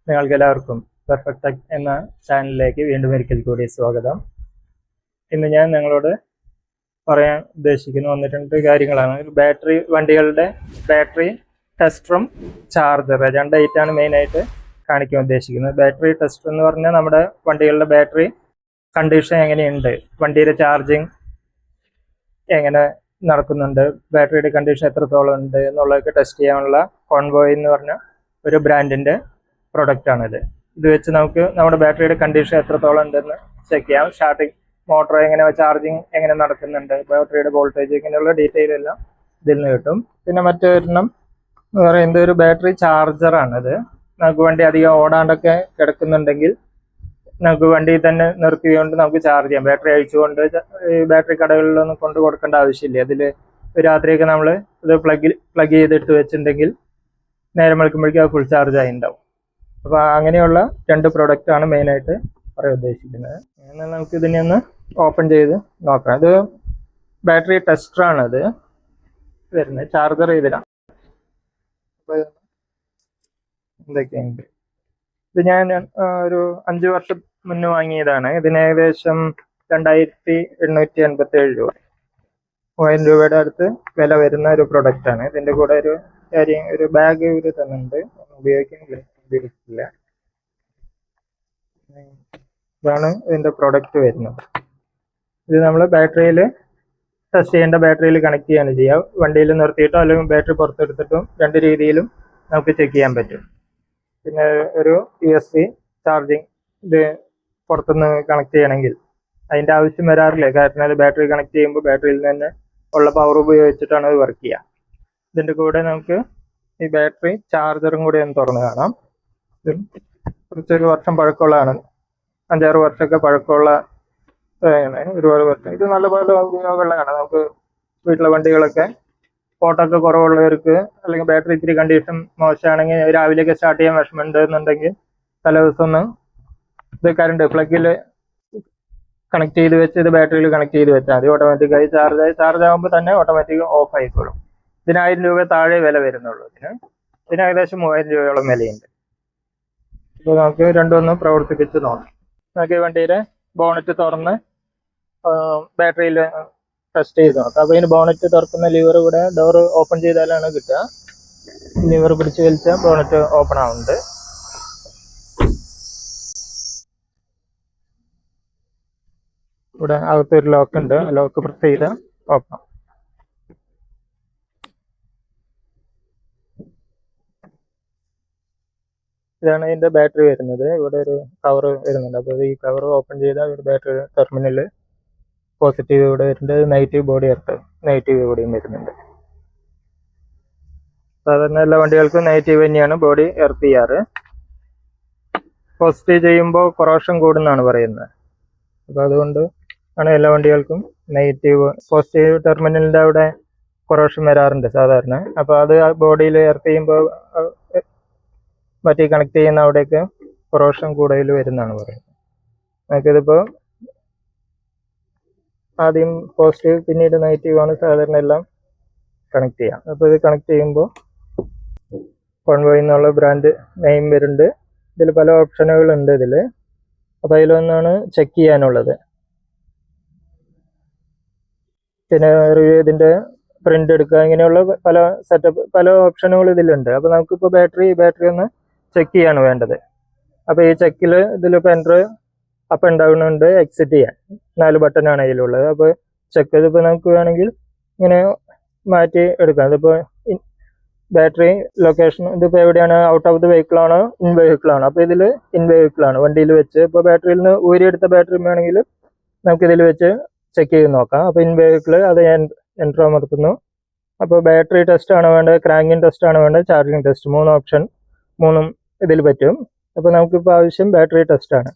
നിങ്ങൾക്ക് എല്ലാവർക്കും perfect tech എന്ന ചാനലിലേക്ക് വീണ്ടും ഒരിക്കൽ കൂടി സ്വാഗതം. ഇന്ന് ഞാൻ നിങ്ങളോട് പറയാൻ ഉദ്ദേശിക്കുന്ന 1-2 കാര്യങ്ങളാണ്. വണ്ടികളുടെ ബാറ്ററി ടെസ്റ്ററും ചാർജർ രണ്ടായിട്ടാണ് മെയിനായിട്ട് കാണിക്കാൻ ഉദ്ദേശിക്കുന്നത്. ബാറ്ററി ടെസ്റ്റർ എന്ന് പറഞ്ഞാൽ നമ്മുടെ വണ്ടികളുടെ ബാറ്ററി കണ്ടീഷൻ എങ്ങനെയുണ്ട്, വണ്ടിയുടെ ചാർജിങ് എങ്ങനെ നടക്കുന്നുണ്ട്, ബാറ്ററിയുടെ കണ്ടീഷൻ എത്രത്തോളം ഉണ്ട് എന്നുള്ളതൊക്കെ ടെസ്റ്റ് ചെയ്യാനുള്ള കോൺവോയ് എന്ന് പറഞ്ഞ ഒരു ബ്രാൻഡിൻ്റെ പ്രൊഡക്റ്റാണിത്. ഇത് വെച്ച് നമുക്ക് നമ്മുടെ ബാറ്ററിയുടെ കണ്ടീഷൻ എത്രത്തോളം ഉണ്ടെന്ന് ചെക്ക് ചെയ്യാം. സ്റ്റാർട്ടിങ് മോട്ടർ എങ്ങനെ, ചാർജിങ് എങ്ങനെ നടക്കുന്നുണ്ട്, ബാറ്ററിയുടെ വോൾട്ടേജ്, ഇങ്ങനെയുള്ള ഡീറ്റെയിൽ എല്ലാം ഇതിൽ നിന്ന് കിട്ടും. പിന്നെ മറ്റൊരെണ്ണം എന്ന് പറയുന്നത് ഒരു ബാറ്ററി ചാർജറാണിത്. നമുക്ക് വണ്ടി അധികം ഓടാണ്ടൊക്കെ കിടക്കുന്നുണ്ടെങ്കിൽ നമുക്ക് വണ്ടിയിൽ തന്നെ നിർത്തിക്കൊണ്ട് നമുക്ക് ചാർജ് ചെയ്യാം. ബാറ്ററി അഴിച്ചുകൊണ്ട് ബാറ്ററി കടകളിലൊന്നും കൊണ്ട് കൊടുക്കേണ്ട ആവശ്യമില്ല. അതിൽ രാത്രിയൊക്കെ നമ്മൾ ഇത് പ്ലഗ് ചെയ്തിട്ട് വെച്ചിട്ടുണ്ടെങ്കിൽ നേരം വെളുക്കുമ്പോഴേക്കും അത് ഫുൾ ചാർജ് ആയി ഉണ്ടാവും. അപ്പോൾ അങ്ങനെയുള്ള 2 പ്രൊഡക്റ്റാണ് മെയിനായിട്ട് പറയാൻ ഉദ്ദേശിക്കുന്നത്. എന്നാൽ നമുക്ക് ഇതിനെ ഒന്ന് ഓപ്പൺ ചെയ്ത് നോക്കാം. ഇത് ബാറ്ററി ടെസ്റ്ററാണ് ഇത് വരുന്നത്, ചാർജർ ഇതിലാണ്. അപ്പോൾ എന്തൊക്കെയുണ്ട്, ഇത് ഞാൻ ഒരു 5 വർഷം മുന്നേ വാങ്ങിയതാണ്. ഇതിന് ഏകദേശം 2887 രൂപ, 3000 രൂപയുടെ അടുത്ത് വില വരുന്ന ഒരു പ്രൊഡക്റ്റാണ്. ഇതിൻ്റെ കൂടെ ഒരു ബാഗ് ഇവർ തന്നുണ്ട്, ഉപയോഗിക്കുന്നില്ല. ഇതാണ് ഇതിൻ്റെ പ്രൊഡക്റ്റ് വരുന്നത്. ഇത് നമ്മൾ ബാറ്ററിയിൽ ടെസ്റ്റ് ചെയ്യേണ്ട, ബാറ്ററിയിൽ കണക്ട് ചെയ്യാണ് ചെയ്യുക. വണ്ടിയിൽ നിർത്തിയിട്ടോ അല്ലെങ്കിൽ ബാറ്ററി പുറത്തെടുത്തിട്ടും 2 രീതിയിലും നമുക്ക് ചെക്ക് ചെയ്യാൻ പറ്റും. പിന്നെ ഒരു USB ചാർജിങ് ഇത് പുറത്തുനിന്ന് കണക്ട് ചെയ്യണമെങ്കിൽ അതിൻ്റെ ആവശ്യം വരാറില്ല. കാരണം അത് ബാറ്ററി കണക്ട് ചെയ്യുമ്പോൾ ബാറ്ററിയിൽ നിന്ന് ഉള്ള പവർ ഉപയോഗിച്ചിട്ടാണ് അത് വർക്ക് ചെയ്യുക. ഇതിൻ്റെ കൂടെ നമുക്ക് ഈ ബാറ്ററി ചാർജറും കൂടി ഒന്ന് തുറന്ന് കാണാം. കുറച്ചൊരു വർഷം പഴക്കമുള്ളതാണ്, 5-6 വർഷമൊക്കെ പഴക്കമുള്ള ഒരുപാട് വർഷം. ഇത് നല്ലപോലെ ഉപയോഗമുള്ളതാണ്. നമുക്ക് വീട്ടിലെ വണ്ടികളൊക്കെ ഫോട്ടോക്കെ കുറവുള്ളവർക്ക്, അല്ലെങ്കിൽ ബാറ്ററി ഇത്തിരി കണ്ടീഷൻ മോശമാണെങ്കിൽ രാവിലെയൊക്കെ സ്റ്റാർട്ട് ചെയ്യാൻ വിഷമമുണ്ട് എന്നുണ്ടെങ്കിൽ തലേദിവസം ഒന്ന് ഇത് പ്ലഗിൽ കണക്ട് ചെയ്ത് വെച്ച് ഇത് ബാറ്ററിയിൽ കണക്ട് ചെയ്ത് വെച്ചാൽ മതി. ഓട്ടോമാറ്റിക്കായി ചാർജ് ആകുമ്പോൾ തന്നെ ഓട്ടോമാറ്റിക് ഓഫ് ആയിക്കോളും. ഇതിന് 1000 രൂപ താഴെ വില വരുന്നുള്ളൂ. ഇതിന് ഏകദേശം 3000 രൂപയോളം വിലയുണ്ട്. ഇപ്പോൾ നമുക്ക് രണ്ടുമൊന്ന് പ്രവർത്തിപ്പിച്ച് നോക്കാം. നമുക്ക് ഈ വണ്ടിയുടെ ബോണറ്റ് തുറന്ന് ബാറ്ററിയിൽ ടെസ്റ്റ് ചെയ്ത് നോക്കാം. അപ്പോൾ ഇതിന് ബോണറ്റ് തുറക്കുന്ന ലിവർ കൂടെ ഡോർ ഓപ്പൺ ചെയ്താലാണ് കിട്ടുക. ലിവർ പിടിച്ച് വലിച്ചാൽ ബോണറ്റ് ഓപ്പൺ ആവുന്നുണ്ട്. ഇവിടെ അകത്തൊരു ലോക്ക് ഉണ്ട്, ലോക്ക് പ്രസ് ചെയ്താൽ ഓപ്പൺ ആവും. ഇതാണ് ഇതിൻ്റെ ബാറ്ററി വരുന്നത്. ഇവിടെ ഒരു കവർ വരുന്നുണ്ട്. അപ്പോൾ ഈ കവർ ഓപ്പൺ ചെയ്താൽ ഒരു ബാറ്ററി ടെർമിനൽ പോസിറ്റീവ് ഇവിടെ വരുന്നുണ്ട്, നെഗറ്റീവ് ബോഡി എർത്ത്, നെഗറ്റീവ് ബോഡിയും വരുന്നുണ്ട്. സാധാരണ എല്ലാ വണ്ടികൾക്കും നെഗറ്റീവ് തന്നെയാണ് ബോഡി എർത്ത് ചെയ്യാറ്. പോസിറ്റീവ് ചെയ്യുമ്പോൾ കൊറോഷൻ കൂടുന്നാണ് പറയുന്നത്. അപ്പോൾ അതുകൊണ്ട് ആണ് എല്ലാ വണ്ടികൾക്കും നെഗറ്റീവ്. പോസിറ്റീവ് ടെർമിനലിൻ്റെ അവിടെ കൊറോഷൻ വരാറുണ്ട് സാധാരണ. അപ്പോൾ അത് ബോഡിയിൽ എർത്ത് ചെയ്യുമ്പോൾ മറ്റേ കണക്ട് ചെയ്യുന്ന അവിടെയൊക്കെ കൊറോഷൻ കൂടുതൽ വരുന്നതാണ് പറയുന്നത്. നമുക്കിതിപ്പോൾ ആദ്യം പോസിറ്റീവ് പിന്നീട് നെഗറ്റീവ് ആണ് സാധാരണ എല്ലാം കണക്ട് ചെയ്യാം. അപ്പോൾ ഇത് കണക്ട് ചെയ്യുമ്പോൾ കോൺവോയ് എന്നുള്ള ബ്രാൻഡ് നെയിം വരുന്നുണ്ട്. ഇതിൽ പല ഓപ്ഷനുകളുണ്ട് ഇതിൽ. അപ്പോൾ അതിലൊന്നാണ് ചെക്ക് ചെയ്യാനുള്ളത്. പിന്നെ ഇതിൻ്റെ പ്രിന്റ് എടുക്കുക, ഇങ്ങനെയുള്ള പല ഓപ്ഷനുകൾ ഇതിലുണ്ട്. അപ്പോൾ നമുക്കിപ്പോൾ ബാറ്ററി ഒന്ന് ചെക്ക് ചെയ്യാണ് വേണ്ടത്. അപ്പോൾ ഈ ചെക്കിൽ ഇതിലിപ്പോൾ എൻ്റർ അപ്പ് ആൻഡ് ഡൗൺ ഉണ്ട്, എക്സിറ്റ് ചെയ്യാൻ 4 ബട്ടനാണ് അതിലുള്ളത്. അപ്പോൾ ചെക്ക് ചെയ്തിപ്പോൾ നമുക്ക് വേണമെങ്കിൽ ഇങ്ങനെ മാറ്റി എടുക്കാം. ഇതിപ്പോൾ ബാറ്ററി ലൊക്കേഷൻ ഇതിപ്പോൾ എവിടെയാണ്, ഔട്ട് ഓഫ് ദി വെഹിക്കിൾ ആണോ ഇൻ വെഹിക്കിൾ ആണോ? അപ്പോൾ ഇതിൽ ഇൻ വെഹിക്കിൾ ആണ് വണ്ടിയിൽ വെച്ച്. ഇപ്പോൾ ബാറ്ററിയിൽ നിന്ന് ഊരിയെടുത്ത ബാറ്ററി വേണമെങ്കിൽ നമുക്കിതിൽ വെച്ച് ചെക്ക് ചെയ്ത് നോക്കാം. അപ്പോൾ ഇൻ വെഹിക്കിൾ അത് എൻ്റർ അമർത്തുന്നു. അപ്പോൾ ബാറ്ററി ടെസ്റ്റ് ആണ് വേണ്ടത്, ക്രാങ്കിങ് ടെസ്റ്റ് ആണ് വേണ്ടത്, ചാർജിങ് ടെസ്റ്റ്, 3 ഓപ്ഷൻ, 3ഉം ഇതിൽ പറ്റും. അപ്പോൾ നമുക്കിപ്പോൾ ആവശ്യം ബാറ്ററി ടെസ്റ്റ് ആണ്.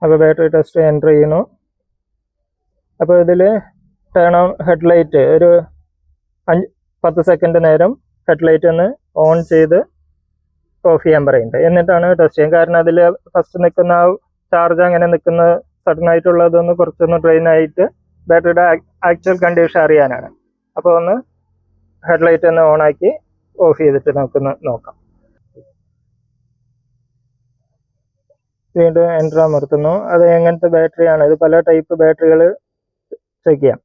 അപ്പോൾ ബാറ്ററി ടെസ്റ്റ് എൻ്റർ ചെയ്യുന്നു. അപ്പോൾ ഇതിൽ ടേൺ ഓൺ ഹെഡ്ലൈറ്റ് ഒരു 10 സെക്കൻഡ് നേരം ഹെഡ്ലൈറ്റ് ഒന്ന് ഓൺ ചെയ്ത് ഓഫ് ചെയ്യാൻ പറയുന്നുണ്ട്. എന്നിട്ടാണ് ടെസ്റ്റ് ചെയ്യാൻ. കാരണം അതിൽ ഫസ്റ്റ് നിൽക്കുന്ന ചാർജ് അങ്ങനെ നിൽക്കുന്ന സഡൻ ആയിട്ടുള്ളതൊന്ന് കുറച്ചൊന്ന് ഡ്രെയിൻ ആയിട്ട് ബാറ്ററിയുടെ ആക്ച്വൽ കണ്ടീഷൻ അറിയാനാണ്. അപ്പോൾ ഒന്ന് ഹെഡ്ലൈറ്റ് ഒന്ന് ഓണാക്കി ഓഫ് ചെയ്തിട്ട് നമുക്കൊന്ന് നോക്കാം. വീണ്ടും എൻ്റർ അമർത്തുന്നു. അത് എങ്ങനത്തെ ബാറ്ററിയാണ്, ഇത് പല ടൈപ്പ് ബാറ്ററികൾ ചെക്ക് ചെയ്യാം.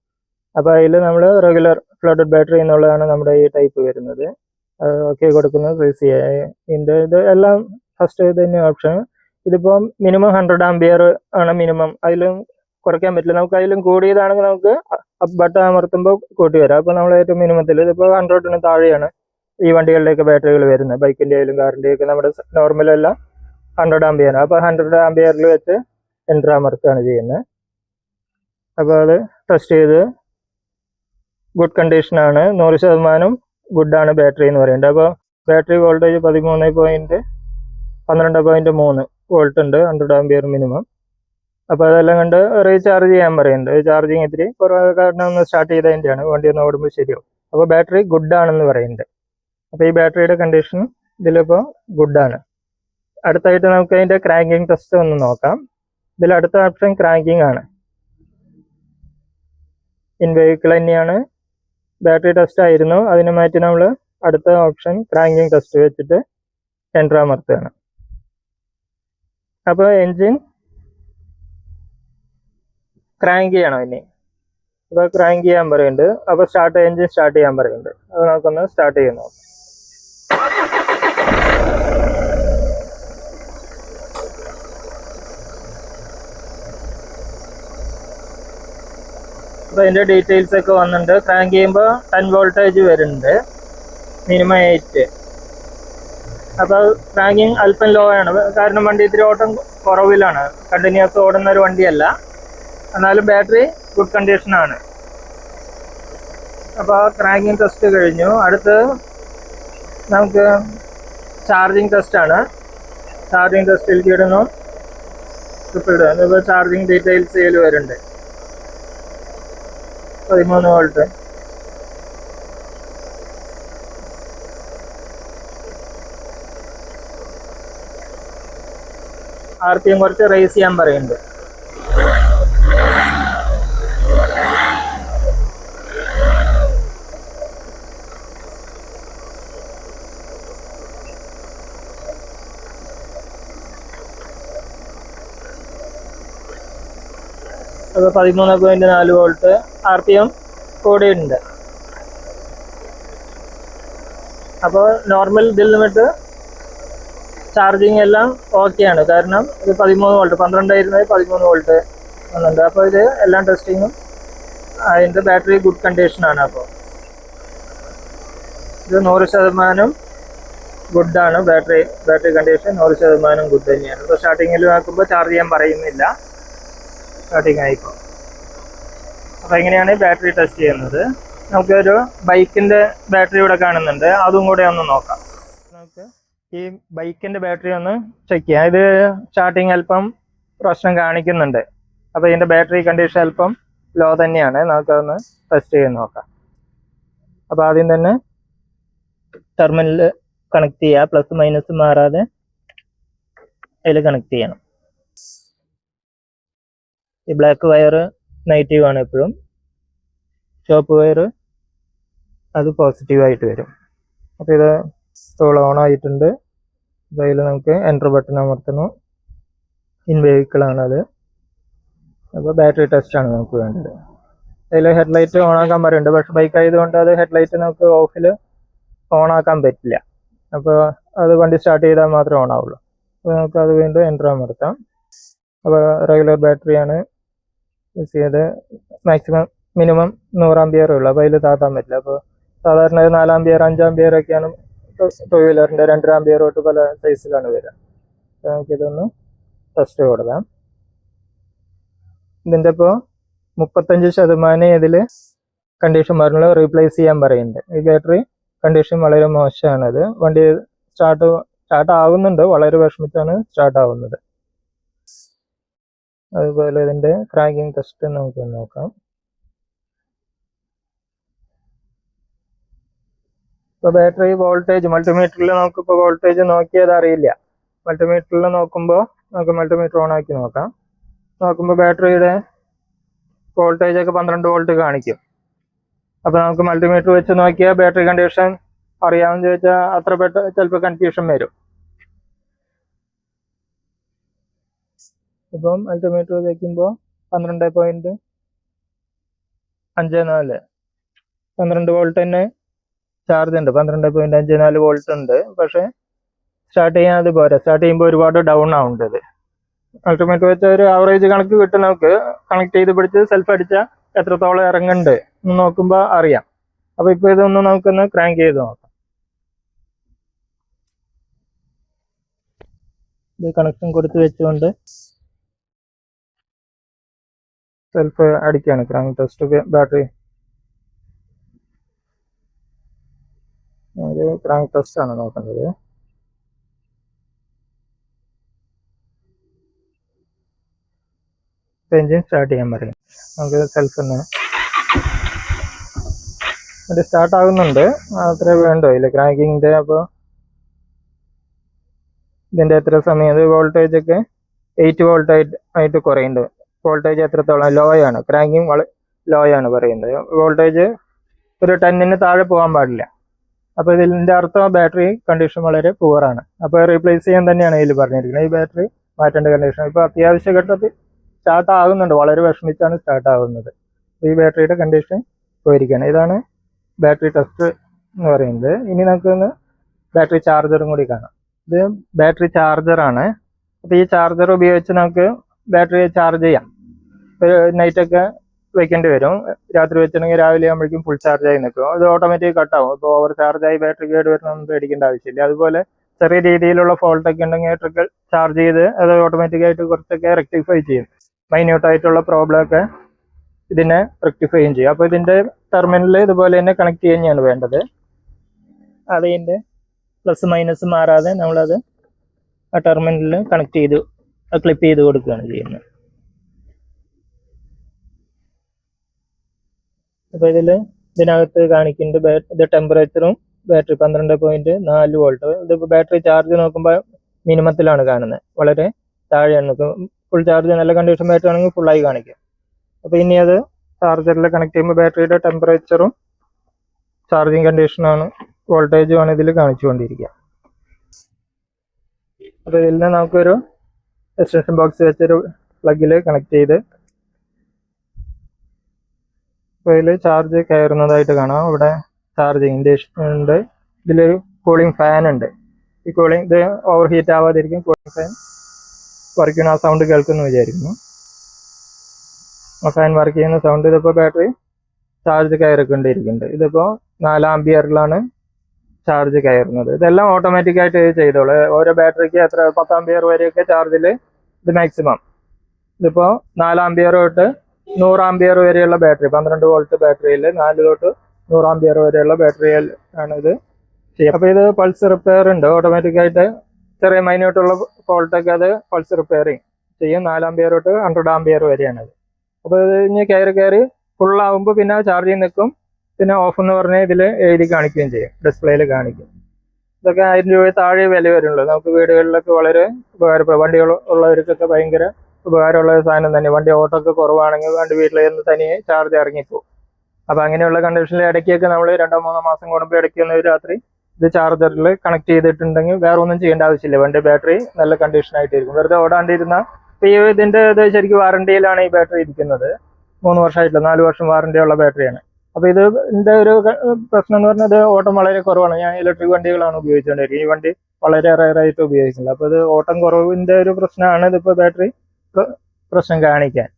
അപ്പോൾ അതിൽ നമ്മൾ റെഗുലർ ഫ്ലഡഡ് ബാറ്ററി എന്നുള്ളതാണ് നമ്മുടെ ഈ ടൈപ്പ് വരുന്നത്. ഓക്കെ കൊടുക്കുന്നു, റീസ് ചെയ്യുക. ഇത് എല്ലാം ഫസ്റ്റ് ഇത് തന്നെ ഓപ്ഷൻ. ഇതിപ്പോൾ മിനിമം 100 ആംപിയർ ആണ് മിനിമം, അതിലും കുറയ്ക്കാൻ പറ്റില്ല. നമുക്ക് അതിലും കൂടിയതാണെങ്കിൽ നമുക്ക് ബട്ടൺ അമർത്തുമ്പോൾ കൂട്ടി വരാം. അപ്പോൾ നമ്മൾ ഏറ്റവും മിനിമത്തിൽ ഇതിപ്പോൾ 100 താഴെയാണ് ഈ വണ്ടികളിലേക്ക് ബാറ്ററികൾ വരുന്നത്. ബൈക്കിൻ്റെ ആയാലും കാറിൻ്റെ ഒക്കെ നമ്മുടെ നോർമലെല്ലാം 100 ആംപിയർ. അപ്പോൾ 100 ആംപിയറിൽ വെച്ച് എൻ്റർ അമർത്തുകയാണ് ചെയ്യുന്നത്. അപ്പോൾ അത് ടെസ്റ്റ് ചെയ്ത് ഗുഡ് കണ്ടീഷനാണ്, 100% ഗുഡാണ് ബാറ്ററി എന്ന് പറയുന്നത്. അപ്പോൾ ബാറ്ററി വോൾട്ടേജ് 12.3 വോൾട്ട് ഉണ്ട്, 100 ആംപിയർ മിനിമം. അപ്പോൾ അതെല്ലാം കണ്ട് റീചാർജ് ചെയ്യാൻ പറയുന്നുണ്ട്. ചാർജിങ് ഇത്തിരി കുറവ് കാരണം ഒന്ന് സ്റ്റാർട്ട് ചെയ്തതിൻ്റെയാണ്, വണ്ടി ഒന്ന് ഓടുമ്പോൾ ശരിയാവും. അപ്പോൾ ബാറ്ററി ഗുഡാണെന്ന് പറയുന്നുണ്ട്. അപ്പോൾ ഈ ബാറ്ററിയുടെ കണ്ടീഷൻ ഇതിലിപ്പോൾ ഗുഡാണ്. അടുത്തായിട്ട് നമുക്ക് അതിൻ്റെ ക്രാങ്കിങ് ടെസ്റ്റ് ഒന്ന് നോക്കാം. ഇതിൽ അടുത്ത ഓപ്ഷൻ ക്രാങ്കിങ് ആണ്. ഇൻ വെഹിക്കിൾ തന്നെയാണ്, ബാറ്ററി ടെസ്റ്റ് ആയിരുന്നു. അതിനെ മാറ്റി നമ്മൾ അടുത്ത ഓപ്ഷൻ ക്രാങ്കിങ് ടെസ്റ്റ് വെച്ചിട്ട് എൻ്റർ അമർത്തുകയാണ്. അപ്പോൾ എൻജിൻ ക്രാങ്ക് ചെയ്യണം ഇനി. അപ്പോൾ ക്രാങ്ക് ചെയ്യാൻ പറയുന്നുണ്ട്. അപ്പോൾ എൻജിൻ സ്റ്റാർട്ട് ചെയ്യാൻ പറയുന്നുണ്ട്. അത് നമുക്കൊന്ന് സ്റ്റാർട്ട് ചെയ്ത് നോക്കാം. അപ്പോൾ അതിൻ്റെ ഡീറ്റെയിൽസ് ഒക്കെ വന്നിട്ടുണ്ട്. ക്രാങ്ക് ചെയ്യുമ്പോൾ 10 വോൾട്ടേജ് വരുന്നുണ്ട്, മിനിമം 8. അപ്പോൾ ക്രാങ്കിങ് അല്പം ലോ ആണ്, കാരണം വണ്ടി ഇത്തിരി ഓട്ടം കുറവിലാണ്, കണ്ടിന്യൂസ് ഓടുന്ന ഒരു വണ്ടിയല്ല. എന്നാലും ബാറ്ററി ഗുഡ് കണ്ടീഷനാണ്. അപ്പോൾ ക്രാങ്കിങ് ടെസ്റ്റ് കഴിഞ്ഞു. അടുത്ത് നമുക്ക് ചാർജിങ് ടെസ്റ്റാണ്. ചാർജിങ് ടെസ്റ്റിലേക്ക് ഇടുന്നു, ഇപ്പോൾ ചാർജിങ് ഡീറ്റെയിൽസ് ഇതിൽ വരുന്നുണ്ട്. 13 വോൾട്ട്. RPM കുറച്ച് റേസ് ചെയ്യാൻ പറയുന്നുണ്ട്. അത് 13.4 വോൾട്ട്. RPM കൂടിയിട്ടുണ്ട്. അപ്പോൾ നോർമൽ ഇതിൽ നിന്നിട്ട് ചാർജിങ് എല്ലാം ഓക്കെയാണ്, കാരണം ഇത് 13 വോൾട്ട്, 12 ആയിരുന്നത് 13 വോൾട്ട് വന്നുണ്ട്. അപ്പോൾ ഇത് എല്ലാം ടെസ്റ്റിങ്ങും അതിൻ്റെ ബാറ്ററി ഗുഡ് കണ്ടീഷനാണ്. അപ്പോൾ ഇത് 100% ഗുഡാണ്. ബാറ്ററി കണ്ടീഷൻ 100% ഗുഡ് തന്നെയാണ്. ഇപ്പോൾ സ്റ്റാർട്ടിങ്ങിൽ നോക്കുമ്പോൾ ചാർജ് ചെയ്യാൻ പറയുന്നില്ല, സ്റ്റാർട്ടിങ് ആയിപ്പോൾ. അപ്പോൾ എങ്ങനെയാണ് ബാറ്ററി ടെസ്റ്റ് ചെയ്യുന്നത്? നമുക്കൊരു ബൈക്കിൻ്റെ ബാറ്ററി ഇവിടെ കാണുന്നുണ്ട്, അതും കൂടെ ഒന്ന് നോക്കാം. നമുക്ക് ഈ ബൈക്കിൻ്റെ ബാറ്ററി ഒന്ന് ചെക്ക് ചെയ്യാം. ഇത് സ്റ്റാർട്ടിങ് അല്പം പ്രശ്നം കാണിക്കുന്നുണ്ട്. അപ്പോൾ ഇതിൻ്റെ ബാറ്ററി കണ്ടീഷൻ അല്പം ലോ തന്നെയാണ്. നമുക്കതൊന്ന് ടെസ്റ്റ് ചെയ്ത് നോക്കാം. അപ്പോൾ ആദ്യം തന്നെ ടെർമിനൽ കണക്ട് ചെയ്യുക, പ്ലസ് മൈനസ് മാറാതെ അതിൽ കണക്ട് ചെയ്യണം. ഈ ബ്ലാക്ക് വയർ നെഗറ്റീവ് ആണ് എപ്പോഴും, ചുവപ്പ് വയർ അത് പോസിറ്റീവായിട്ട് വരും. അപ്പോൾ ഇത് ടൂൾ ഓൺ ആയിട്ടുണ്ട്. അതിൽ നമുക്ക് എൻ്റർ ബട്ടൺ അമർത്തണം. ഇൻ വെഹിക്കിളാണത്. അപ്പോൾ ബാറ്ററി ടെസ്റ്റാണ് നമുക്ക് വേണ്ടത്. അതിൽ ഹെഡ്ലൈറ്റ് ഓണാക്കാൻ പറയുന്നുണ്ട്, പക്ഷെ ബൈക്ക് ആയതുകൊണ്ട് അത് ഹെഡ്ലൈറ്റ് നമുക്ക് ഓഫിൽ ഓണാക്കാൻ പറ്റില്ല. അപ്പോൾ അത് വണ്ടി സ്റ്റാർട്ട് ചെയ്താൽ മാത്രമേ ഓണാവുള്ളൂ. അപ്പോൾ നമുക്ക് അത് വീണ്ടും എൻ്റർ അമർത്താം. അപ്പോൾ റെഗുലർ ബാറ്ററിയാണ് യൂസ് ചെയ്ത്, മാക്സിമം മിനിമം 100 ആംപിയറേ ഉള്ളൂ. അപ്പോൾ അതിൽ താത്താൻ പറ്റില്ല. അപ്പോൾ സാധാരണ 4 ആംപിയർ 5 ആംപിയർ ഒക്കെയാണ് ടൂ വീലറിൻ്റെ, 2 ആംപിയർ തൊട്ട് പല സൈസിലാണ് വരിക. അപ്പോൾ നമുക്കിതൊന്ന് ടെസ്റ്റ് കൊടുക്കാം. ഇതിൻ്റെ ഇപ്പോൾ 35% ഇതിൽ കണ്ടീഷൻ പറഞ്ഞുള്ള റീപ്ലേസ് ചെയ്യാൻ പറയുന്നുണ്ട്. ഈ ബാറ്ററി കണ്ടീഷൻ വളരെ മോശമാണത്. വണ്ടി സ്റ്റാർട്ട് ആവുന്നുണ്ട്, വളരെ വിഷമിച്ചാണ് സ്റ്റാർട്ട് ആവുന്നത്. അതുപോലെ ഇതിൻ്റെ ക്രാങ്കിങ് ടെസ്റ്റ് നമുക്ക് നോക്കാം. ഇപ്പോൾ ബാറ്ററി വോൾട്ടേജ് മൾട്ടിമീറ്ററിൽ നമുക്കിപ്പോൾ വോൾട്ടേജ് നോക്കിയത് അറിയില്ല. മൾട്ടിമീറ്ററിൽ നോക്കുമ്പോൾ നമുക്ക് മൾട്ടിമീറ്റർ ഓൺ ആക്കി നോക്കാം. നോക്കുമ്പോൾ ബാറ്ററിയുടെ വോൾട്ടേജ് ഒക്കെ 12 വോൾട്ട് കാണിക്കും. അപ്പോൾ നമുക്ക് മൾട്ടിമീറ്റർ വെച്ച് നോക്കിയാൽ ബാറ്ററി കണ്ടീഷൻ അറിയാമെന്ന് ചോദിച്ചാൽ അത്ര ചിലപ്പോൾ കൺഫ്യൂഷൻ വരും. ഇപ്പം അൾട്ടിമീറ്റർ വയ്ക്കുമ്പോൾ 12.54 12 വോൾട്ട് തന്നെ ചാർജ് ഉണ്ട്. 12.54 വോൾട്ട് ഉണ്ട്. പക്ഷെ സ്റ്റാർട്ട് ചെയ്യാൻ അത് പോരാ. സ്റ്റാർട്ട് ചെയ്യുമ്പോൾ ഒരുപാട് ഡൗൺ ആവുന്നുണ്ട്. അൾട്ടിമേറ്റ് വെച്ച ഒരു ആവറേജ് കണക്ക് കിട്ടും. നമുക്ക് കണക്ട് ചെയ്ത് പിടിച്ച് സെൽഫ് അടിച്ചാൽ എത്രത്തോളം ഇറങ്ങുന്നുണ്ട് എന്ന് നോക്കുമ്പോൾ അറിയാം. അപ്പോൾ ഇപ്പോൾ ഇതൊന്ന് നമുക്കൊന്ന് ക്രാങ്ക് ചെയ്ത് നോക്കാം. ഇത് കണക്ഷൻ കൊടുത്ത് വെച്ചുകൊണ്ട് സെൽഫ് അടിക്കുകയാണ്. ക്രാങ്ക് ടെസ്റ്റ് ബാറ്ററി ഒരു ക്രാങ്ക് ടെസ്റ്റ് ആണ് നോക്കുന്നത്. എഞ്ചിൻ സ്റ്റാർട്ട് ചെയ്യാൻ പറയും. നമുക്ക് സെൽഫ് തന്നെ അത് സ്റ്റാർട്ട് ആകുന്നുണ്ട്. അത്രേ വേണ്ടോ ഇല്ല ക്രാങ്കിങ്ങിൻ്റെ. അപ്പോൾ ഇതിൻ്റെ എത്ര സമയം അത് വോൾട്ടേജ് ഒക്കെ 8 വോൾട്ട് ആയിട്ട് കുറയുന്നുണ്ട്. വോൾട്ടേജ് എത്രത്തോളം ലോ ആണ്. ക്രാങ്കിങ് ലോ ആണ് പറയുന്നത്. വോൾട്ടേജ് ഒരു 10 താഴെ പോകാൻ പാടില്ല. അപ്പോൾ ഇതിൻ്റെ അർത്ഥം ബാറ്ററി കണ്ടീഷൻ വളരെ പുവറാണ്. അപ്പോൾ റീപ്ലേസ് ചെയ്യാൻ തന്നെയാണ് ഇതിൽ പറഞ്ഞിരിക്കുന്നത്. ഈ ബാറ്ററി മാറ്റേണ്ട കണ്ടീഷൻ. ഇപ്പോൾ അത്യാവശ്യ ഘട്ടത്തിൽ സ്റ്റാർട്ട് ആകുന്നുണ്ട്. വളരെ വിഷമിച്ചാണ് സ്റ്റാർട്ട് ആകുന്നത്. ഈ ബാറ്ററിയുടെ കണ്ടീഷൻ പോയിരിക്കുകയാണ്. ഇതാണ് ബാറ്ററി ടെസ്റ്റ് എന്ന് പറയുന്നത്. ഇനി നമുക്കൊന്ന് ബാറ്ററി ചാർജറും കൂടി കാണാം. ഇത് ബാറ്ററി ചാർജറാണ്. അപ്പോൾ ഈ ചാർജർ ഉപയോഗിച്ച് നമുക്ക് ബാറ്ററി ചാർജ് ചെയ്യാം. നൈറ്റൊക്കെ വെക്കേണ്ടി വരും. രാത്രി വെച്ചിട്ടുണ്ടെങ്കിൽ രാവിലെ ആകുമ്പോഴേക്കും ഫുൾ ചാർജ് ആയി നിൽക്കും. അത് ഓട്ടോമാറ്റിക് കട്ടാവും. ഇപ്പോൾ ഓവർ ചാർജായി ബാറ്ററി കേട് വരണമെന്ന് പേടിക്കേണ്ട ആവശ്യമില്ല. അതുപോലെ ചെറിയ രീതിയിലുള്ള ഫോൾട്ടൊക്കെ ഉണ്ടെങ്കിൽ ഇലക്ട്രിക്കൽ ചാർജ് ചെയ്ത് അത് ഓട്ടോമാറ്റിക്കായിട്ട് കുറച്ചൊക്കെ റെക്ടിഫൈ ചെയ്യും. മൈന്യൂട്ടായിട്ടുള്ള പ്രോബ്ലം ഒക്കെ ഇതിനെ റെക്ടിഫൈയും ചെയ്യും. അപ്പോൾ ഇതിൻ്റെ ടെർമിനൽ ഇതുപോലെ തന്നെ കണക്ട് ചെയ്യുകയാണ് വേണ്ടത്. അതിൻ്റെ പ്ലസ് മൈനസ് മാറാതെ നമ്മളത് ആ ടെർമിനലിൽ കണക്ട് ചെയ്ത് ക്ലിപ്പ് ചെയ്ത് കൊടുക്കുകയാണ് ചെയ്യുന്നത്. അപ്പോൾ ഇതിനകത്ത് കാണിക്കുന്നുണ്ട് ഇത് ടെമ്പറേച്ചറും ബാറ്ററി 12.4 വോൾട്ട്. ഇതിപ്പോൾ ബാറ്ററി ചാർജ് നോക്കുമ്പോൾ മിനിമത്തിലാണ് കാണുന്നത്. വളരെ താഴെയാണ് നോക്കുക. ഫുൾ ചാർജ് നല്ല കണ്ടീഷൻ ബാറ്ററി ആണെങ്കിൽ ഫുള്ളായി കാണിക്കും. അപ്പോൾ ഇനി അത് ചാർജറിൽ കണക്ട് ചെയ്യുമ്പോൾ ബാറ്ററിയുടെ ടെമ്പറേച്ചറും ചാർജിങ് കണ്ടീഷനാണ് വോൾട്ടേജും ആണ് ഇതിൽ കാണിച്ചുകൊണ്ടിരിക്കുക. അപ്പോൾ ഇതിൽ നിന്ന് നമുക്കൊരു എക്സ്റ്റൻഷൻ ബോക്സ് വെച്ചൊരു പ്ലഗിൽ കണക്ട് ചെയ്ത് അപ്പോൾ ഇതിൽ ചാർജ് കയറുന്നതായിട്ട് കാണാം. ഇവിടെ ചാർജിങ് ഇൻഡേഷൻ ഉണ്ട്. ഇതിലൊരു കൂളിംഗ് ഫാൻ ഉണ്ട്. ഈ കൂളിംഗ് ഇത് ഓവർ ഹീറ്റ് ആവാതിരിക്കും കൂളിംഗ് ഫാൻ വർക്ക് ചെയ്യുന്ന ആ സൗണ്ട് കേൾക്കുന്നു വിചാരിക്കുന്നു. ആ ഫാൻ വർക്ക് ചെയ്യുന്ന സൗണ്ട്. ഇതിപ്പോൾ ബാറ്ററി ചാർജ് കയറിക്കൊണ്ടിരിക്കുന്നുണ്ട്. ഇതിപ്പോൾ 4 ആംപിയറിലാണ് ചാർജ് കയറുന്നത്. ഇതെല്ലാം ഓട്ടോമാറ്റിക്കായിട്ട് ചെയ്തോളൂ. ഓരോ ബാറ്ററിക്ക് എത്ര 10 ആംപിയർ വരെയൊക്കെ ചാർജിൽ ഇത് മാക്സിമം. ഇതിപ്പോൾ 4 ആംപിയർ തൊട്ട് 100 ആംപിയർ വരെയുള്ള ബാറ്ററി 12 വോൾട്ട് ബാറ്ററിയിൽ 4 തൊട്ട് 100 ആംപിയർ വരെയുള്ള ബാറ്ററിയിൽ ആണ് ഇത് ചെയ്യുക. അപ്പോൾ ഇത് പൾസ് റിപ്പയർ ഉണ്ട്. ഓട്ടോമാറ്റിക്കായിട്ട് ചെറിയ മൈന്യൂട്ടുള്ള ഫോൾട്ടൊക്കെ അത് പൾസ് റിപ്പയറിങ് ചെയ്യും. 4 ആംപിയർ തൊട്ട് 100 ആംപിയർ വരെയാണത്. അപ്പോൾ ഇത് ഇനി കയറി ഫുള്ളാവുമ്പോൾ പിന്നെ ചാർജിങ് നിൽക്കും. പിന്നെ ഓഫ് എന്ന് പറഞ്ഞാൽ ഇതിൽ എഴുതി കാണിക്കുകയും ചെയ്യും. ഡിസ്പ്ലേയിൽ കാണിക്കും. ഇതൊക്കെ 1000 രൂപ താഴെ വില വരുള്ളൂ. നമുക്ക് വീടുകളിലൊക്കെ വളരെ ഉപകാരപ്പെടും. വണ്ടികൾ ഉള്ളവർക്കൊക്കെ ഭയങ്കര ഉപകാരമുള്ള സാധനം തന്നെ. വണ്ടി ഓട്ടമൊക്കെ കുറവാണെങ്കിൽ വണ്ടി വീട്ടിലിരുന്ന് തനിയെ ചാർജ് ഇറങ്ങിപ്പോവും. അപ്പോൾ അങ്ങനെയുള്ള കണ്ടീഷനിൽ ഇടയ്ക്കൊക്കെ നമ്മൾ 2-3 മാസം കൂടുമ്പോൾ ഇടയ്ക്കൊന്ന് രാത്രി ഇത് ചാർജറിൽ കണക്ട് ചെയ്തിട്ടുണ്ടെങ്കിൽ വേറെ ഒന്നും ചെയ്യേണ്ട ആവശ്യമില്ല. വണ്ടി ബാറ്ററി നല്ല കണ്ടീഷനായിട്ടിരിക്കും. വെറുതെ ഓടാണ്ടിരുന്ന ഇതിൻ്റെ ഇത് ശരിക്കും വാറണ്ടിയിലാണ് ഈ ബാറ്ററി ഇരിക്കുന്നത്. 3 വർഷമായിട്ടില്ല, 4 വർഷം വാറണ്ടിയുള്ള ബാറ്ററിയാണ്. അപ്പോൾ ഇതിൻ്റെ ഒരു പ്രശ്നം എന്ന് പറഞ്ഞാൽ ഓട്ടം വളരെ കുറവാണ്. ഞാൻ ഇലക്ട്രിക് വണ്ടികളാണ് ഉപയോഗിച്ചുകൊണ്ടിരിക്കുന്നത്. ഈ വണ്ടി വളരെ റയറായിട്ട് ഉപയോഗിക്കുന്നത്. അപ്പോൾ ഇത് ഓട്ടം കുറവിൻ്റെ ഒരു പ്രശ്നമാണ് ഇതിപ്പോൾ ബാറ്ററി പ്രശ്നം കാണിക്കാൻ.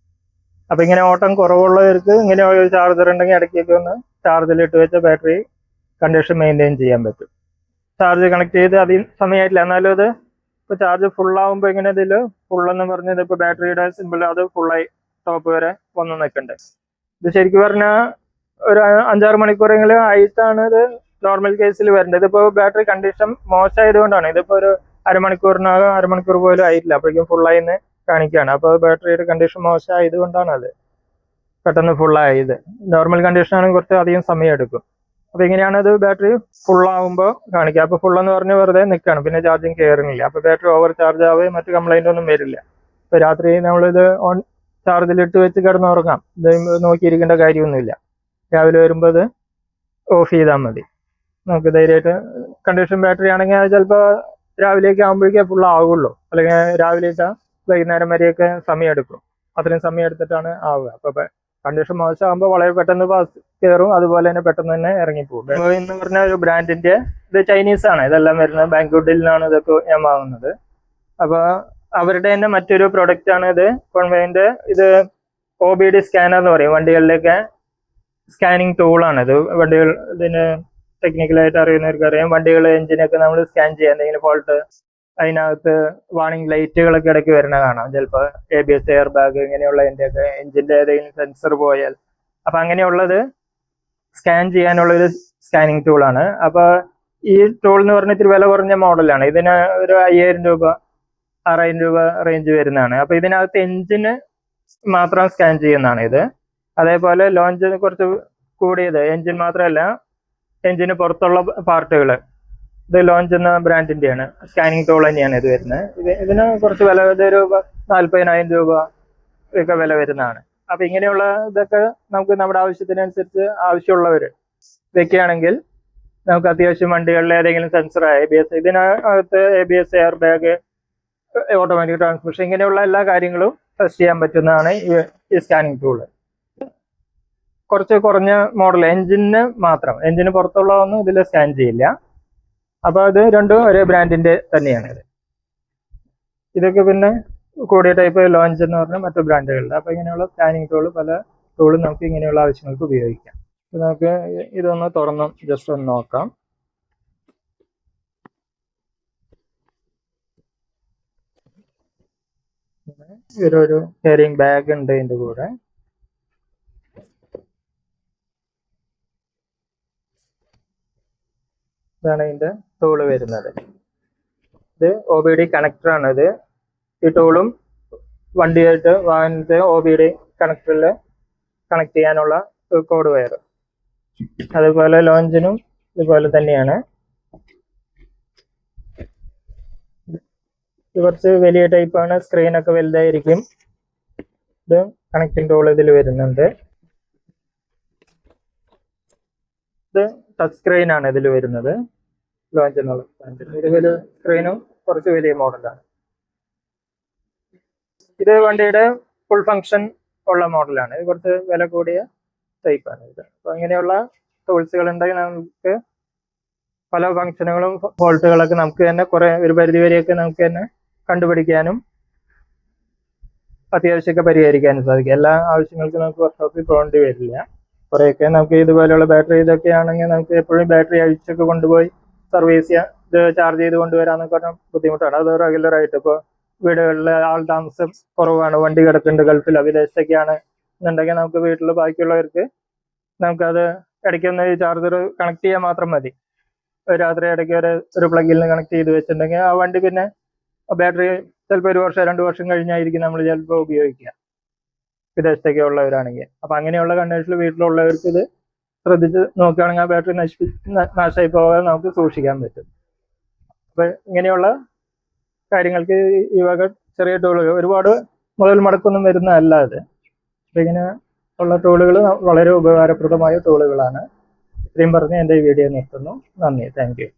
അപ്പോൾ ഇങ്ങനെ ഓട്ടം കുറവുള്ളവർക്ക് ഇങ്ങനെ ഒരു ചാർജർ ഉണ്ടെങ്കിൽ ഇടയ്ക്കൊക്കെ ഒന്ന് ചാർജിലിട്ട് വെച്ച ബാറ്ററി കണ്ടീഷൻ മെയിൻറ്റെയിൻ ചെയ്യാൻ പറ്റും. ചാർജ് കണക്ട് ചെയ്ത് അധികം സമയമായിട്ടില്ല, എന്നാലും അത് ഇപ്പോൾ ചാർജ് ഫുള്ളാവുമ്പോൾ ഇങ്ങനെ ഇതിൽ ഫുള്ളെന്ന് പറഞ്ഞത് ഇപ്പോൾ ബാറ്ററിയുടെ സിമ്പിൾ അത് ഫുള്ളായി ടോപ്പ് വരെ വന്ന് നിൽക്കുന്നുണ്ട്. ഇത് ശരിക്കും പറഞ്ഞാൽ ഒരു 5-6 മണിക്കൂറെങ്കിലും ആയിട്ടാണ് ഇത് നോർമൽ കേസിൽ വരേണ്ടത്. ഇതിപ്പോൾ ബാറ്ററി കണ്ടീഷൻ മോശമായതുകൊണ്ടാണ്. ഇതിപ്പോൾ ഒരു അരമണിക്കൂർ പോലും ആയിട്ടില്ല, അപ്പോഴേക്കും ഫുള്ളായിന്ന് കാണിക്കുകയാണ്. അപ്പോൾ ബാറ്ററിയുടെ കണ്ടീഷൻ മോശമായതുകൊണ്ടാണ് അത് പെട്ടെന്ന് ഫുള്ളായത്. നോർമൽ കണ്ടീഷനാണെങ്കിൽ കുറച്ച് അധികം സമയം എടുക്കും. അപ്പോൾ ഇങ്ങനെയാണ് ഇത് ബാറ്ററി ഫുള്ളാവുമ്പോൾ കാണിക്കുക. അപ്പോൾ ഫുള്ളെന്ന് പറഞ്ഞ് വെറുതെ നിൽക്കുകയാണ്, പിന്നെ ചാർജിങ് കയറുന്നില്ല. അപ്പോൾ ബാറ്ററി ഓവർ ചാർജ് ആവുകയും മറ്റ് കംപ്ലൈൻ്റ് ഒന്നും വരില്ല. ഇപ്പോൾ രാത്രി നമ്മളിത് ഓൺ ചാർജിലിട്ട് വെച്ച് കിടന്നുറങ്ങാം. ഇത് നോക്കിയിരിക്കേണ്ട കാര്യമൊന്നുമില്ല. രാവിലെ വരുമ്പോൾ ഇത് ഓഫ് ചെയ്താൽ മതി. നമുക്ക് ധൈര്യമായിട്ട് കണ്ടീഷൻ ബാറ്ററി ആണെങ്കിൽ അത് ചിലപ്പോൾ രാവിലേക്ക് ആകുമ്പോഴേക്കേ ഫുള്ളാവുള്ളൂ. അല്ലെങ്കിൽ രാവിലെ വൈകുന്നേരം വരെയൊക്കെ സമയം എടുക്കും. അത്രയും സമയം എടുത്തിട്ടാണ് ആവുക. അപ്പോൾ കണ്ടീഷൻ മോശമാകുമ്പോൾ വളരെ പെട്ടെന്ന് കയറും, അതുപോലെ തന്നെ പെട്ടെന്ന് തന്നെ ഇറങ്ങിപ്പോകും. എന്ന് പറഞ്ഞ ഒരു ബ്രാൻഡിന്റെ ഇത് ചൈനീസ് ആണ് ഇതെല്ലാം വരുന്നത്. ബാങ്കുഡിൽ നിന്നാണ് ഇതൊക്കെ ഞാൻ വാങ്ങുന്നത്. അപ്പോൾ അവരുടെ തന്നെ മറ്റൊരു പ്രൊഡക്റ്റ് ആണ് ഇത്. കോൺവേന്റെ ഇത് OBD സ്കാനർ എന്ന് പറയും. വണ്ടികളിലേക്ക് സ്കാനിങ് ടൂളാണ് ഇത്. വണ്ടികൾ ഇതിന് ടെക്നിക്കലായിട്ട് അറിയുന്നവർക്ക് അറിയാം. വണ്ടികൾ എഞ്ചിനൊക്കെ നമ്മൾ സ്കാൻ ചെയ്യാൻ എന്തെങ്കിലും ഫോൾട്ട്, അതിനകത്ത് വാർണിംഗ് ലൈറ്റുകളൊക്കെ ഇടയ്ക്ക് വരുന്ന കാണാം. ചിലപ്പോൾ ABS, എയർ ബാഗ് ഇങ്ങനെയുള്ളതിൻ്റെയൊക്കെ എഞ്ചിൻ്റെ ഏതെങ്കിലും സെൻസർ പോയാൽ, അപ്പം അങ്ങനെയുള്ളത് സ്കാൻ ചെയ്യാനുള്ളൊരു സ്കാനിങ് ടൂളാണ്. അപ്പോൾ ഈ ടൂൾ എന്ന് പറഞ്ഞാൽ ഇത്തിരി വില കുറഞ്ഞ മോഡലാണ്. ഇതിന് ഒരു 5000 രൂപ 6000 രൂപ റേഞ്ച് വരുന്നതാണ്. അപ്പോൾ ഇതിനകത്ത് എഞ്ചിന് മാത്രം സ്കാൻ ചെയ്യുന്നതാണ് ഇത്. അതേപോലെ ലോഞ്ച് കുറച്ച് കൂടിയത് എഞ്ചിൻ മാത്രമല്ല, എഞ്ചിന് പുറത്തുള്ള പാർട്ടുകൾ ഇത് ലോഞ്ച് എന്ന ബ്രാൻഡിൻ്റെയാണ് സ്കാനിങ് ടൂൾ തന്നെയാണ് ഇത് വരുന്നത്. ഇതിന് കുറച്ച് വില, ഇതൊരു 40,000 രൂപ ഒക്കെ വില വരുന്നതാണ്. അപ്പം ഇങ്ങനെയുള്ള ഇതൊക്കെ നമുക്ക് നമ്മുടെ ആവശ്യത്തിനനുസരിച്ച് ആവശ്യമുള്ളവർ വെക്കുകയാണെങ്കിൽ നമുക്ക് അത്യാവശ്യം വണ്ടികളിൽ ഏതെങ്കിലും സെൻസറായ ABS, ഇതിനകത്ത് ABS, air bag, automatic transmission ഇങ്ങനെയുള്ള എല്ലാ കാര്യങ്ങളും ടെസ്റ്റ് ചെയ്യാൻ പറ്റുന്നതാണ് ഈ സ്കാനിങ് ടൂള്. കുറച്ച് കുറഞ്ഞ മോഡൽ, എഞ്ചിന് മാത്രം, എഞ്ചിന് പുറത്തുള്ളതൊന്നും ഇതിൽ സ്കാൻ ചെയ്യില്ല. അപ്പോൾ അത് രണ്ടും ഒരേ ബ്രാൻഡിന്റെ തന്നെയാണ് ഇത്. ഇതൊക്കെ പിന്നെ കൂടിയ ടൈപ്പ് ലോഞ്ച് എന്ന് പറഞ്ഞാൽ മറ്റു ബ്രാൻഡുകളിൽ. അപ്പോൾ ഇങ്ങനെയുള്ള സ്കാനിങ് ടൂള്, പല ടൂളും നമുക്ക് ഇങ്ങനെയുള്ള ആവശ്യങ്ങൾക്ക് ഉപയോഗിക്കാം. നമുക്ക് ഇതൊന്ന് തുറന്ന് ജസ്റ്റ് ഒന്ന് നോക്കാം. ഒരു ക്യാരിങ് ബാഗ് ഉണ്ട് ഇതിൻ്റെ കൂടെ. ഇതാണ് ഇതിൻ്റെ ടൂള് വരുന്നത്. ഇത് OBD കണക്ടറാണ് ഇത്. ഈ ടൂളും വണ്ടിയായിട്ട് വാഹനത്തെ OBD കണക്ടറിൽ കണക്ട് ചെയ്യാനുള്ള കോഡ് വയർ. അതുപോലെ ലോഞ്ചിനും ഇതുപോലെ തന്നെയാണ്. ഇത് കുറച്ച് വലിയ ടൈപ്പാണ്, സ്ക്രീനൊക്കെ വലുതായിരിക്കും. ഇത് കണക്റ്റിംഗ് ടൂൾ ഇതിൽ വരുന്നുണ്ട്. ഇത് ടച്ച് സ്ക്രീൻ ആണ് ഇതിൽ വരുന്നത്. ലോഞ്ച് എന്നുള്ള ഇതിൽ സ്ക്രീനും കുറച്ച് വലിയ മോഡലാണ്. ഇത് വണ്ടിയുടെ ഫുൾ ഫങ്ഷൻ ഉള്ള മോഡലാണ്. ഇത് കുറച്ച് വില കൂടിയ ടൈപ്പാണ് ഇത്. അപ്പോൾ ഇങ്ങനെയുള്ള ടൂൾസുകൾ ഉണ്ടെങ്കിൽ നമുക്ക് പല ഫങ്ഷനുകളും ഫോൾട്ടുകളൊക്കെ നമുക്ക് തന്നെ ഒരു പരിധി വരെയൊക്കെ നമുക്ക് തന്നെ കണ്ടുപിടിക്കാനും അത്യാവശ്യമൊക്കെ പരിഹരിക്കാനും സാധിക്കും. എല്ലാ ആവശ്യങ്ങൾക്കും നമുക്ക് വർക്ക്ഷോപ്പിൽ പോകേണ്ടി വരില്ല. കുറേയൊക്കെ നമുക്ക് ഇതുപോലെയുള്ള ബാറ്ററി ഇതൊക്കെ ആണെങ്കിൽ നമുക്ക് എപ്പോഴും ബാറ്ററി അഴിച്ചൊക്കെ കൊണ്ടുപോയി സർവീസ് ചെയ്യാൻ, ഇത് ചാർജ് ചെയ്ത് കൊണ്ടുവരാന്നൊക്കെ പറഞ്ഞാൽ ബുദ്ധിമുട്ടാണ്. അത് റെഗുലറായിട്ട് ഇപ്പോൾ വീടുകളിൽ ആൾ താമസം കുറവാണ്, വണ്ടി കിടക്കുന്നുണ്ട്, ഗൾഫിലോ വിദേശത്തൊക്കെയാണ് എന്നുണ്ടെങ്കിൽ നമുക്ക് വീട്ടിൽ ബാക്കിയുള്ളവർക്ക് നമുക്കത് ഇടയ്ക്കൊന്ന് ചാർജർ കണക്ട് ചെയ്യാൻ മാത്രം മതി. രാത്രി ഇടയ്ക്ക് ഒരു പ്ലഗിൽ നിന്ന് കണക്ട് ചെയ്ത് വെച്ചിട്ടുണ്ടെങ്കിൽ ആ വണ്ടി പിന്നെ ബാറ്ററി ചിലപ്പോൾ 1 വർഷം 2 വർഷം കഴിഞ്ഞായിരിക്കും നമ്മൾ ചിലപ്പോൾ ഉപയോഗിക്കുക, വിദേശത്തൊക്കെ ഉള്ളവരാണെങ്കിൽ. അപ്പം അങ്ങനെയുള്ള കണ്ടീഷനിൽ വീട്ടിലുള്ളവർക്ക് ഇത് ശ്രദ്ധിച്ച് നോക്കുകയാണെങ്കിൽ ആ ബാറ്ററി നാശമായി പോകാതെ നമുക്ക് സൂക്ഷിക്കാൻ പറ്റും. അപ്പം ഇങ്ങനെയുള്ള കാര്യങ്ങൾക്ക് ഈ വക ചെറിയ ടൂളുകൾ ഒരുപാട് മുതൽ മുടക്കൊന്നും വരുന്നതല്ല ഇത്. അപ്പം ഇങ്ങനെ ഉള്ള ടൂളുകൾ വളരെ ഉപകാരപ്രദമായ ടൂളുകളാണ്. ഇത്രയും പറഞ്ഞ് എൻ്റെ ഈ വീഡിയോ നിർത്തുന്നു. നന്ദി. Thank you.